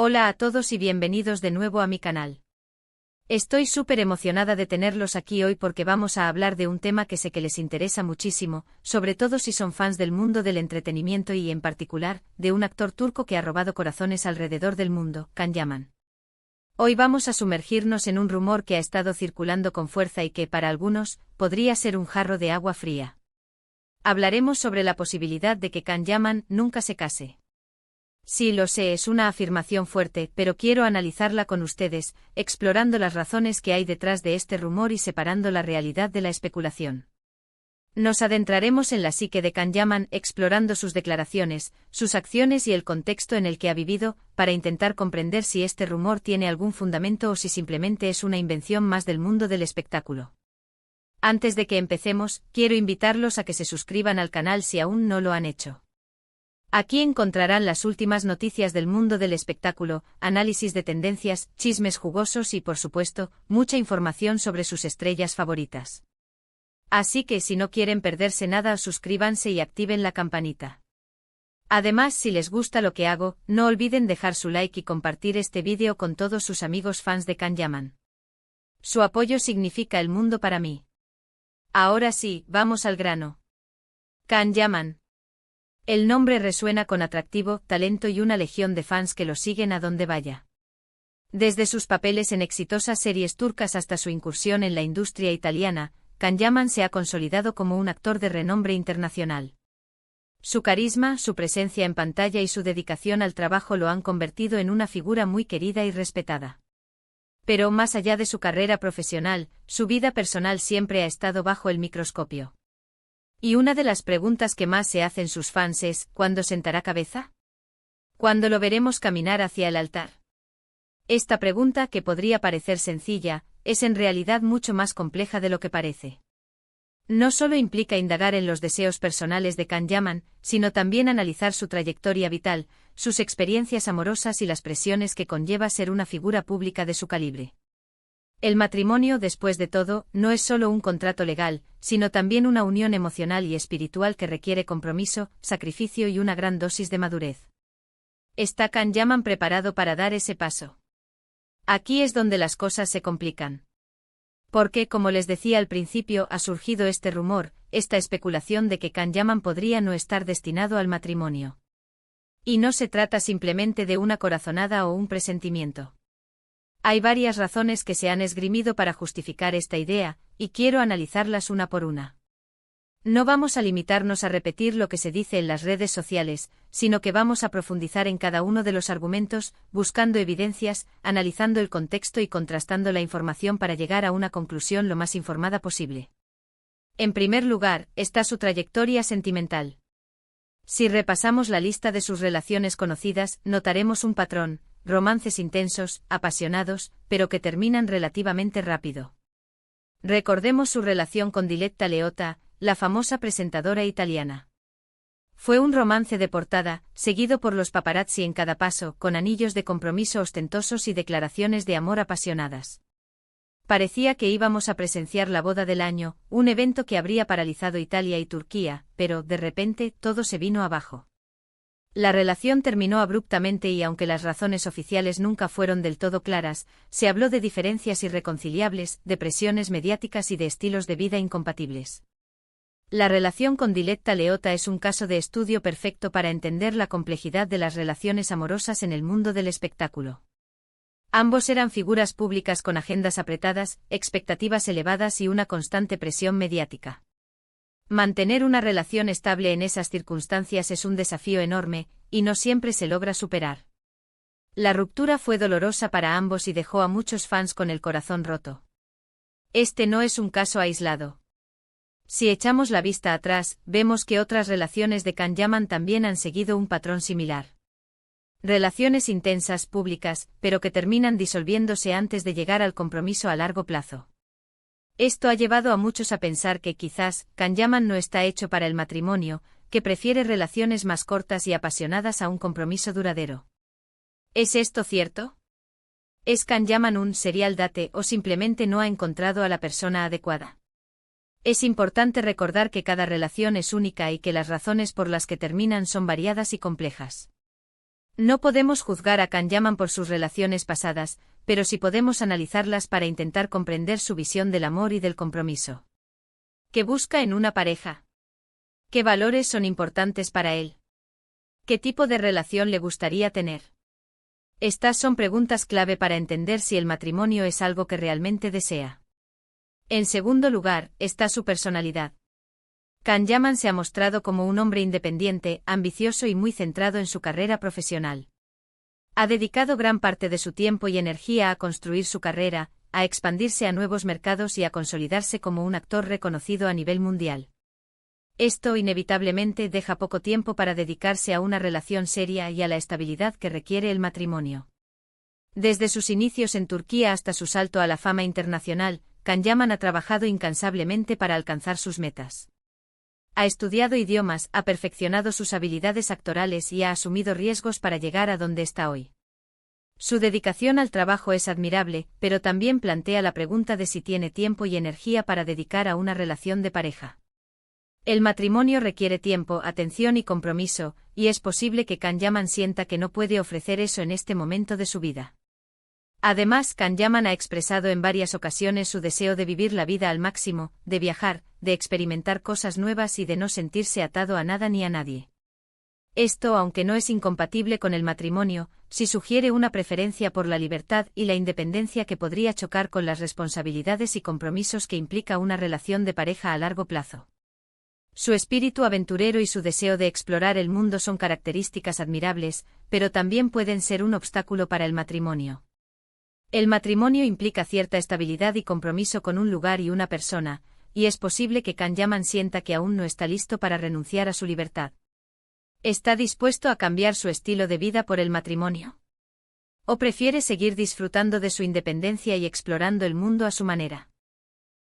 Hola a todos y bienvenidos de nuevo a mi canal. Estoy súper emocionada de tenerlos aquí hoy porque vamos a hablar de un tema que sé que les interesa muchísimo, sobre todo si son fans del mundo del entretenimiento y en particular, de un actor turco que ha robado corazones alrededor del mundo, Can Yaman. Hoy vamos a sumergirnos en un rumor que ha estado circulando con fuerza y que, para algunos, podría ser un jarro de agua fría. Hablaremos sobre la posibilidad de que Can Yaman nunca se case. Sí, lo sé, es una afirmación fuerte, pero quiero analizarla con ustedes, explorando las razones que hay detrás de este rumor y separando la realidad de la especulación. Nos adentraremos en la psique de Can Yaman, explorando sus declaraciones, sus acciones y el contexto en el que ha vivido, para intentar comprender si este rumor tiene algún fundamento o si simplemente es una invención más del mundo del espectáculo. Antes de que empecemos, quiero invitarlos a que se suscriban al canal si aún no lo han hecho. Aquí encontrarán las últimas noticias del mundo del espectáculo, análisis de tendencias, chismes jugosos y, por supuesto, mucha información sobre sus estrellas favoritas. Así que si no quieren perderse nada, suscríbanse y activen la campanita. Además, si les gusta lo que hago, no olviden dejar su like y compartir este vídeo con todos sus amigos fans de Can Yaman. Su apoyo significa el mundo para mí. Ahora sí, vamos al grano. Can Yaman. El nombre resuena con atractivo, talento y una legión de fans que lo siguen a donde vaya. Desde sus papeles en exitosas series turcas hasta su incursión en la industria italiana, Can Yaman se ha consolidado como un actor de renombre internacional. Su carisma, su presencia en pantalla y su dedicación al trabajo lo han convertido en una figura muy querida y respetada. Pero más allá de su carrera profesional, su vida personal siempre ha estado bajo el microscopio. Y una de las preguntas que más se hacen sus fans es, ¿cuándo sentará cabeza? ¿Cuándo lo veremos caminar hacia el altar? Esta pregunta, que podría parecer sencilla, es en realidad mucho más compleja de lo que parece. No solo implica indagar en los deseos personales de Can Yaman, sino también analizar su trayectoria vital, sus experiencias amorosas y las presiones que conlleva ser una figura pública de su calibre. El matrimonio, después de todo, no es solo un contrato legal, sino también una unión emocional y espiritual que requiere compromiso, sacrificio y una gran dosis de madurez. ¿Está Can Yaman preparado para dar ese paso? Aquí es donde las cosas se complican. Porque, como les decía al principio, ha surgido este rumor, esta especulación de que Can Yaman podría no estar destinado al matrimonio. Y no se trata simplemente de una corazonada o un presentimiento. Hay varias razones que se han esgrimido para justificar esta idea, y quiero analizarlas una por una. No vamos a limitarnos a repetir lo que se dice en las redes sociales, sino que vamos a profundizar en cada uno de los argumentos, buscando evidencias, analizando el contexto y contrastando la información para llegar a una conclusión lo más informada posible. En primer lugar, está su trayectoria sentimental. Si repasamos la lista de sus relaciones conocidas, notaremos un patrón: romances intensos, apasionados, pero que terminan relativamente rápido. Recordemos su relación con Diletta Leotta, la famosa presentadora italiana. Fue un romance de portada, seguido por los paparazzi en cada paso, con anillos de compromiso ostentosos y declaraciones de amor apasionadas. Parecía que íbamos a presenciar la boda del año, un evento que habría paralizado Italia y Turquía, pero, de repente, todo se vino abajo. La relación terminó abruptamente y aunque las razones oficiales nunca fueron del todo claras, se habló de diferencias irreconciliables, de presiones mediáticas y de estilos de vida incompatibles. La relación con Diletta Leotta es un caso de estudio perfecto para entender la complejidad de las relaciones amorosas en el mundo del espectáculo. Ambos eran figuras públicas con agendas apretadas, expectativas elevadas y una constante presión mediática. Mantener una relación estable en esas circunstancias es un desafío enorme, y no siempre se logra superar. La ruptura fue dolorosa para ambos y dejó a muchos fans con el corazón roto. Este no es un caso aislado. Si echamos la vista atrás, vemos que otras relaciones de Can Yaman también han seguido un patrón similar. Relaciones intensas, públicas, pero que terminan disolviéndose antes de llegar al compromiso a largo plazo. Esto ha llevado a muchos a pensar que quizás Can Yaman no está hecho para el matrimonio, que prefiere relaciones más cortas y apasionadas a un compromiso duradero. ¿Es esto cierto? ¿Es Can Yaman un serial date o simplemente no ha encontrado a la persona adecuada? Es importante recordar que cada relación es única y que las razones por las que terminan son variadas y complejas. No podemos juzgar a Kanyaman por sus relaciones pasadas, pero sí podemos analizarlas para intentar comprender su visión del amor y del compromiso. ¿Qué busca en una pareja? ¿Qué valores son importantes para él? ¿Qué tipo de relación le gustaría tener? Estas son preguntas clave para entender si el matrimonio es algo que realmente desea. En segundo lugar, está su personalidad. Kanyaman se ha mostrado como un hombre independiente, ambicioso y muy centrado en su carrera profesional. Ha dedicado gran parte de su tiempo y energía a construir su carrera, a expandirse a nuevos mercados y a consolidarse como un actor reconocido a nivel mundial. Esto inevitablemente deja poco tiempo para dedicarse a una relación seria y a la estabilidad que requiere el matrimonio. Desde sus inicios en Turquía hasta su salto a la fama internacional, Kanyaman ha trabajado incansablemente para alcanzar sus metas. Ha estudiado idiomas, ha perfeccionado sus habilidades actorales y ha asumido riesgos para llegar a donde está hoy. Su dedicación al trabajo es admirable, pero también plantea la pregunta de si tiene tiempo y energía para dedicar a una relación de pareja. El matrimonio requiere tiempo, atención y compromiso, y es posible que Kanyaman sienta que no puede ofrecer eso en este momento de su vida. Además, Kanyaman ha expresado en varias ocasiones su deseo de vivir la vida al máximo, de viajar, de experimentar cosas nuevas y de no sentirse atado a nada ni a nadie. Esto, aunque no es incompatible con el matrimonio, sí sugiere una preferencia por la libertad y la independencia que podría chocar con las responsabilidades y compromisos que implica una relación de pareja a largo plazo. Su espíritu aventurero y su deseo de explorar el mundo son características admirables, pero también pueden ser un obstáculo para el matrimonio. El matrimonio implica cierta estabilidad y compromiso con un lugar y una persona, y es posible que Kanyaman sienta que aún no está listo para renunciar a su libertad. ¿Está dispuesto a cambiar su estilo de vida por el matrimonio? ¿O prefiere seguir disfrutando de su independencia y explorando el mundo a su manera?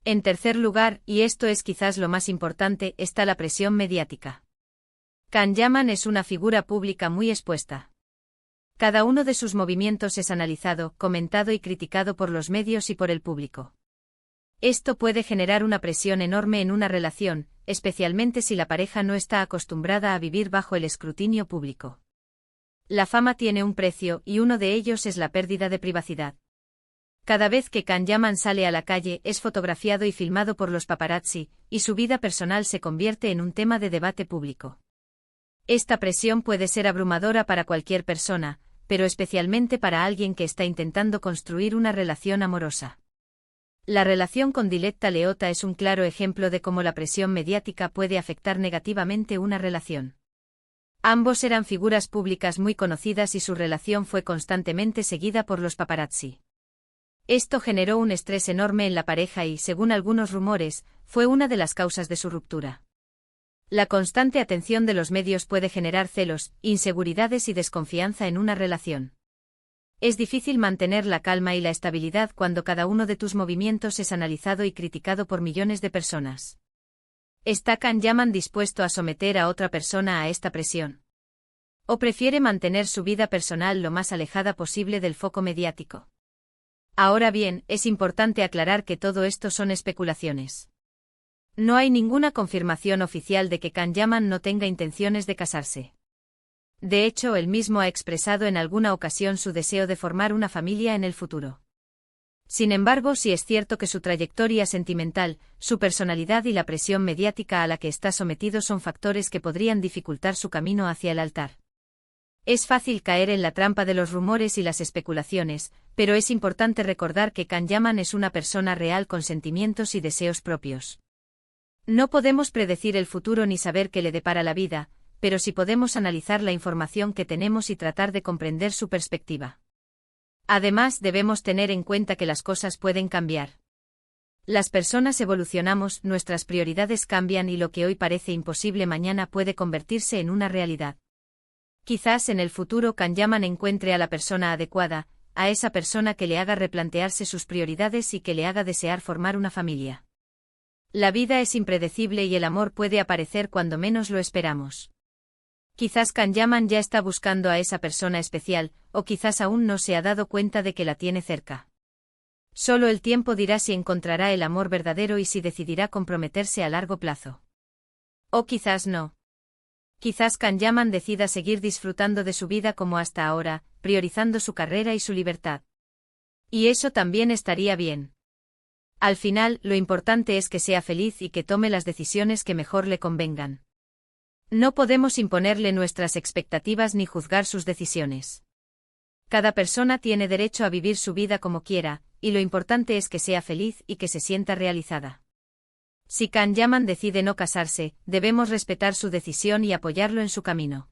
En tercer lugar, y esto es quizás lo más importante, está la presión mediática. Kanyaman es una figura pública muy expuesta. Cada uno de sus movimientos es analizado, comentado y criticado por los medios y por el público. Esto puede generar una presión enorme en una relación, especialmente si la pareja no está acostumbrada a vivir bajo el escrutinio público. La fama tiene un precio y uno de ellos es la pérdida de privacidad. Cada vez que Kanyaman sale a la calle es fotografiado y filmado por los paparazzi, y su vida personal se convierte en un tema de debate público. Esta presión puede ser abrumadora para cualquier persona, pero especialmente para alguien que está intentando construir una relación amorosa. La relación con Diletta Leotta es un claro ejemplo de cómo la presión mediática puede afectar negativamente una relación. Ambos eran figuras públicas muy conocidas y su relación fue constantemente seguida por los paparazzi. Esto generó un estrés enorme en la pareja y, según algunos rumores, fue una de las causas de su ruptura. La constante atención de los medios puede generar celos, inseguridades y desconfianza en una relación. Es difícil mantener la calma y la estabilidad cuando cada uno de tus movimientos es analizado y criticado por millones de personas. ¿Está Kanyaman dispuesto a someter a otra persona a esta presión? ¿O prefiere mantener su vida personal lo más alejada posible del foco mediático? Ahora bien, es importante aclarar que todo esto son especulaciones. No hay ninguna confirmación oficial de que Kanyaman no tenga intenciones de casarse. De hecho, él mismo ha expresado en alguna ocasión su deseo de formar una familia en el futuro. Sin embargo, sí es cierto que su trayectoria sentimental, su personalidad y la presión mediática a la que está sometido son factores que podrían dificultar su camino hacia el altar. Es fácil caer en la trampa de los rumores y las especulaciones, pero es importante recordar que Kanyaman es una persona real con sentimientos y deseos propios. No podemos predecir el futuro ni saber qué le depara la vida, pero sí podemos analizar la información que tenemos y tratar de comprender su perspectiva. Además, debemos tener en cuenta que las cosas pueden cambiar. Las personas evolucionamos, nuestras prioridades cambian y lo que hoy parece imposible mañana puede convertirse en una realidad. Quizás en el futuro Kanyaman encuentre a la persona adecuada, a esa persona que le haga replantearse sus prioridades y que le haga desear formar una familia. La vida es impredecible y el amor puede aparecer cuando menos lo esperamos. Quizás Kanyaman ya está buscando a esa persona especial, o quizás aún no se ha dado cuenta de que la tiene cerca. Solo el tiempo dirá si encontrará el amor verdadero y si decidirá comprometerse a largo plazo. O quizás no. Quizás Can Yaman decida seguir disfrutando de su vida como hasta ahora, priorizando su carrera y su libertad. Y eso también estaría bien. Al final, lo importante es que sea feliz y que tome las decisiones que mejor le convengan. No podemos imponerle nuestras expectativas ni juzgar sus decisiones. Cada persona tiene derecho a vivir su vida como quiera, y lo importante es que sea feliz y que se sienta realizada. Si Can Yaman decide no casarse, debemos respetar su decisión y apoyarlo en su camino.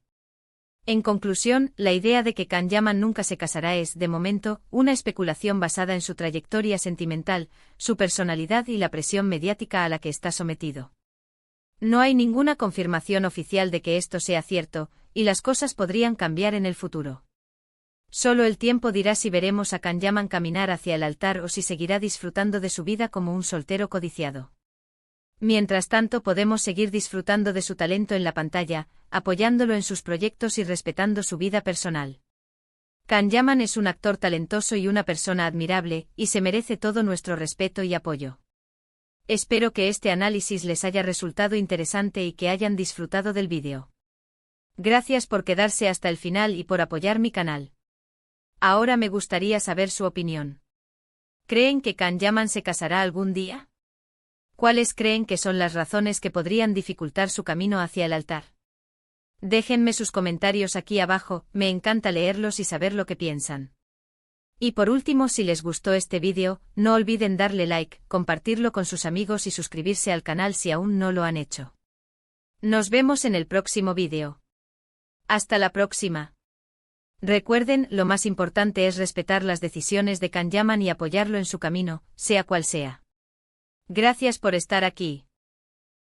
En conclusión, la idea de que Can Yaman nunca se casará es, de momento, una especulación basada en su trayectoria sentimental, su personalidad y la presión mediática a la que está sometido. No hay ninguna confirmación oficial de que esto sea cierto, y las cosas podrían cambiar en el futuro. Solo el tiempo dirá si veremos a Can Yaman caminar hacia el altar o si seguirá disfrutando de su vida como un soltero codiciado. Mientras tanto, podemos seguir disfrutando de su talento en la pantalla, apoyándolo en sus proyectos y respetando su vida personal. Can Yaman es un actor talentoso y una persona admirable, y se merece todo nuestro respeto y apoyo. Espero que este análisis les haya resultado interesante y que hayan disfrutado del vídeo. Gracias por quedarse hasta el final y por apoyar mi canal. Ahora me gustaría saber su opinión. ¿Creen que Can Yaman se casará algún día? ¿Cuáles creen que son las razones que podrían dificultar su camino hacia el altar? Déjenme sus comentarios aquí abajo, me encanta leerlos y saber lo que piensan. Y por último, si les gustó este vídeo, no olviden darle like, compartirlo con sus amigos y suscribirse al canal si aún no lo han hecho. Nos vemos en el próximo vídeo. Hasta la próxima. Recuerden, lo más importante es respetar las decisiones de Can Yaman y apoyarlo en su camino, sea cual sea. Gracias por estar aquí.